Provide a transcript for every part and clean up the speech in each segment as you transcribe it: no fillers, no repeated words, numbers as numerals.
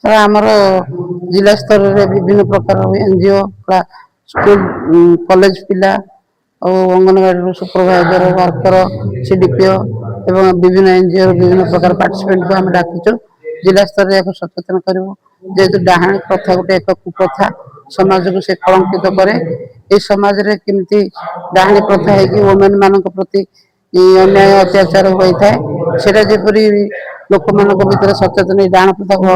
आमर जिला स्तर में विभिन्न प्रकार एनजीओ स्कूल कॉलेज पिला अंगनवाड़ी सुपरवाइजर वर्कर सीडीपीओ एवं विभिन्न एनजीओ विभिन्न प्रकार पार्टिसिपेंट को आम डाकिचु जिला स्तर में एक सचेतन करूँ जेहेतु डाहाणी प्रथा गोटे एक कुप्रथा समाज को से कलंकित करे ये समाज रे केमती डाहाणी प्रथा है कि वोमेन मान प्रति अन्याय अत्याचार होता है सेटा जेपरी लोक मान भर सचेतन डाण प्रथा को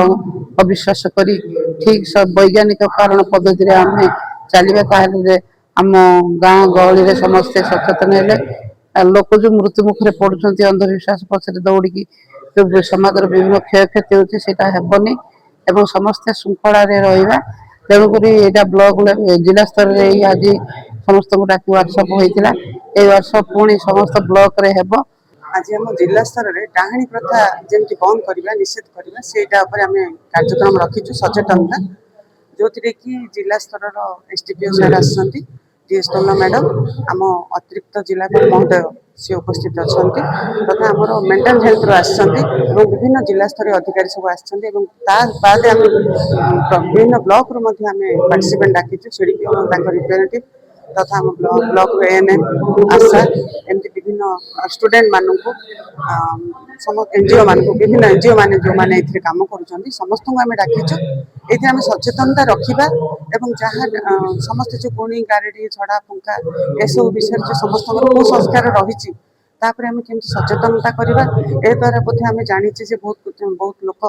अविश्वास कर ठीक सब वैज्ञानिक कारण पद्धति आम चलवा आम गाँ गहली समस्ते सचेतन है लोक जो मृत्यु मुखरे पड़ुंट अंधविश्वास पछरे दौड़ी जो समाज विभिन्न क्षय क्षति होनी एवं समस्ते श्रृंखला रहा तेणुक यहाँ ब्लॉक जिला स्तर में आज समस्त डाक वर्कशॉप होता है वर्कशॉप पुणी समस्त ब्लॉक रे हेबो आज आम जिला स्तर में डाहाणी प्रथा जमी बंद करवा निषेध करवा से कार्यक्रम रखीचु सचेतनता जो थी कि जिला स्तर एसडीपीओ सार आसती डीएस तोला मैडम आम अतिरिक्त जिलापाल महोदय सी उपस्थित अच्छा तथा आमर मेंटल हेल्थ आसती विभिन्न जिला स्तर अधिकारी सब आसद विभिन्न ब्लॉक रू पार्टिसिपेंट डाकीचु सीडीपीओ रिप्रेजेंटेटिव तथा आम ब्लॉक एएनएम आशा एमती विभिन्न स्टूडेंट मानू एनजीओ मान विभिन्न एनजीओ मैंने जो मैंने कम कर समस्त को आम डाकीचु ये आम सचेतनता रखा जहाँ समस्त जो गुणी गारेडी छड़ा फुंका एसबू विषय जो समस्त कुसंस्कार रही आम केमती सचेतनता करवा ए द्वारा बोधे आम जाचे बहुत बहुत लोक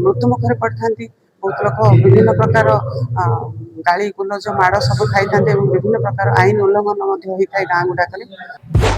मृत्यु मुखर पड़ता बहुत लोक विभिन्न प्रकार गाली गुलज माड़ सब खाई था विभिन्न प्रकार आईन उल्लंघन होता है गाँ गुड़ाक।